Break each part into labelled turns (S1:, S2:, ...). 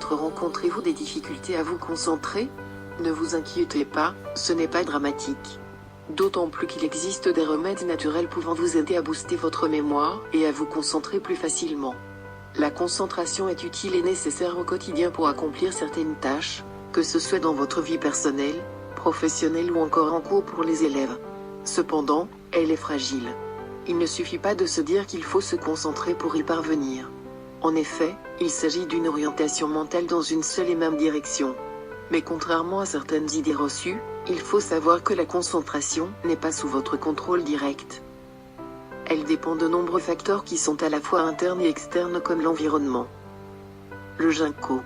S1: Peut-être rencontrez-vous des difficultés à vous concentrer? Ne vous inquiétez pas, ce n'est pas dramatique. D'autant plus qu'il existe des remèdes naturels pouvant vous aider à booster votre mémoire et à vous concentrer plus facilement. La concentration est utile et nécessaire au quotidien pour accomplir certaines tâches, que ce soit dans votre vie personnelle, professionnelle ou encore en cours pour les élèves. Cependant, elle est fragile. Il ne suffit pas de se dire qu'il faut se concentrer pour y parvenir. En effet, il s'agit d'une orientation mentale dans une seule et même direction. Mais contrairement à certaines idées reçues, il faut savoir que la concentration n'est pas sous votre contrôle direct. Elle dépend de nombreux facteurs qui sont à la fois internes et externes comme l'environnement. Le ginkgo.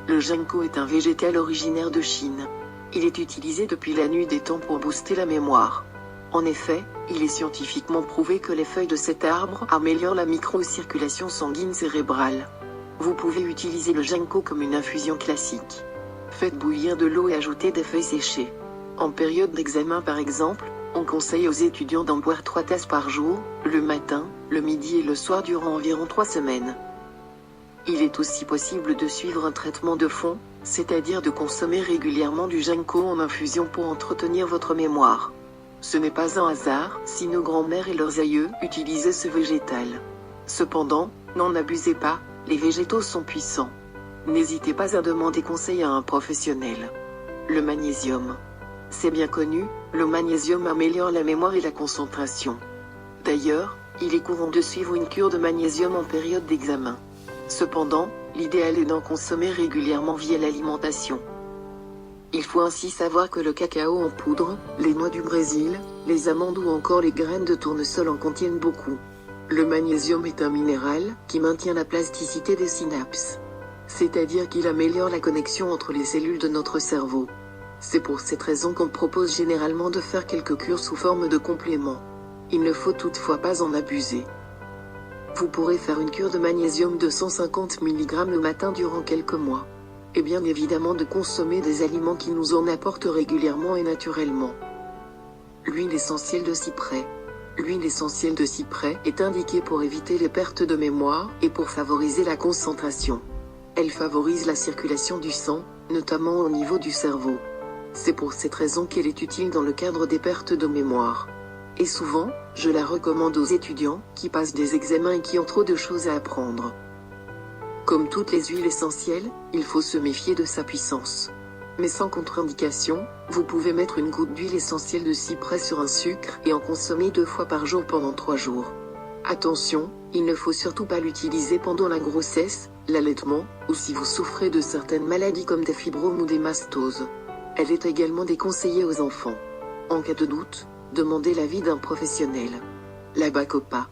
S1: Le ginkgo est un végétal originaire de Chine. Il est utilisé depuis la nuit des temps pour booster la mémoire. En effet, il est scientifiquement prouvé que les feuilles de cet arbre améliorent la microcirculation sanguine cérébrale. Vous pouvez utiliser le ginkgo comme une infusion classique. Faites bouillir de l'eau et ajoutez des feuilles séchées. En période d'examen par exemple, on conseille aux étudiants d'en boire 3 tasses par jour, le matin, le midi et le soir durant environ 3 semaines. Il est aussi possible de suivre un traitement de fond, c'est-à-dire de consommer régulièrement du ginkgo en infusion pour entretenir votre mémoire. Ce n'est pas un hasard si nos grands-mères et leurs aïeux utilisaient ce végétal. Cependant, n'en abusez pas, les végétaux sont puissants. N'hésitez pas à demander conseil à un professionnel. Le magnésium. C'est bien connu, le magnésium améliore la mémoire et la concentration. D'ailleurs, il est courant de suivre une cure de magnésium en période d'examen. Cependant, l'idéal est d'en consommer régulièrement via l'alimentation. Il faut ainsi savoir que le cacao en poudre, les noix du Brésil, les amandes ou encore les graines de tournesol en contiennent beaucoup. Le magnésium est un minéral qui maintient la plasticité des synapses. C'est-à-dire qu'il améliore la connexion entre les cellules de notre cerveau. C'est pour cette raison qu'on propose généralement de faire quelques cures sous forme de compléments. Il ne faut toutefois pas en abuser. Vous pourrez faire une cure de magnésium de 150 mg le matin durant quelques mois. Et bien évidemment de consommer des aliments qui nous en apportent régulièrement et naturellement. L'huile essentielle de cyprès. L'huile essentielle de cyprès est indiquée pour éviter les pertes de mémoire et pour favoriser la concentration. Elle favorise la circulation du sang, notamment au niveau du cerveau. C'est pour cette raison qu'elle est utile dans le cadre des pertes de mémoire. Et souvent, je la recommande aux étudiants qui passent des examens et qui ont trop de choses à apprendre. Comme toutes les huiles essentielles, il faut se méfier de sa puissance. Mais sans contre-indication, vous pouvez mettre une goutte d'huile essentielle de cyprès sur un sucre et en consommer 2 fois par jour pendant 3 jours. Attention, il ne faut surtout pas l'utiliser pendant la grossesse, l'allaitement, ou si vous souffrez de certaines maladies comme des fibromes ou des mastoses. Elle est également déconseillée aux enfants. En cas de doute, demandez l'avis d'un professionnel. La bacopa.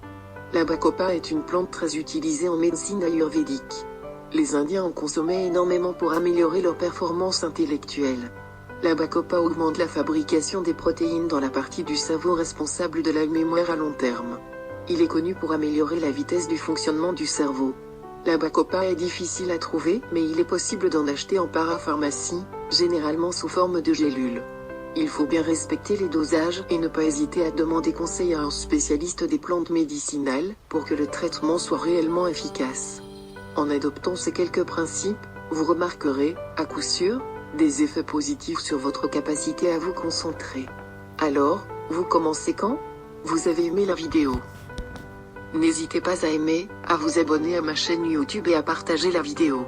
S1: La bacopa est une plante très utilisée en médecine ayurvédique. Les Indiens en consommaient énormément pour améliorer leur performance intellectuelle. La bacopa augmente la fabrication des protéines dans la partie du cerveau responsable de la mémoire à long terme. Il est connu pour améliorer la vitesse du fonctionnement du cerveau. La bacopa est difficile à trouver, mais il est possible d'en acheter en parapharmacie, généralement sous forme de gélules. Il faut bien respecter les dosages et ne pas hésiter à demander conseil à un spécialiste des plantes médicinales pour que le traitement soit réellement efficace. En adoptant ces quelques principes, vous remarquerez, à coup sûr, des effets positifs sur votre capacité à vous concentrer. Alors, vous commencez quand? Vous avez aimé la vidéo? N'hésitez pas à aimer, à vous abonner à ma chaîne YouTube et à partager la vidéo.